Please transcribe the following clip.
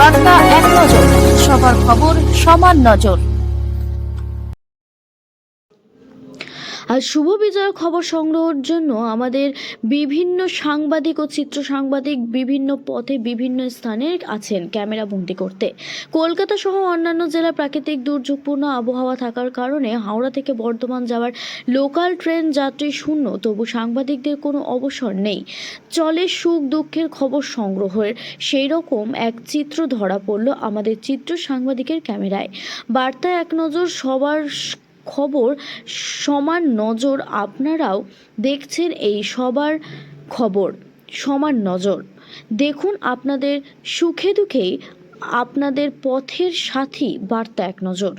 বার্তা এক নজর, সবার খবর সমান নজর। আর শুভ বিজয়ের খবর সংগ্রহের জন্য আমাদের বিভিন্ন সাংবাদিক ও চিত্র সাংবাদিক বিভিন্ন পথে বিভিন্ন স্থানে আছেন ক্যামেরা বন্দি করতে। কলকাতা সহ অন্যান্য জেলার প্রাকৃতিক দুর্যোগপূর্ণ আবহাওয়া থাকার কারণে হাওড়া থেকে বর্ধমান যাওয়ার লোকাল ট্রেন যাত্রী শূন্য, তবু সাংবাদিকদের কোনো অবসর নেই। চলে সুখ দুঃখের খবর সংগ্রহের সেই রকম এক চিত্র ধরা পড়ল আমাদের চিত্র সাংবাদিকের ক্যামেরায়। বার্তা এক নজর, সবার খবর সমান নজর। আপনারাও দেখছেন এই সবার খবর সমান নজর। দেখুন আপনাদের সুখে দুঃখেই আপনাদের পথের সাথী বার্তা এক নজর।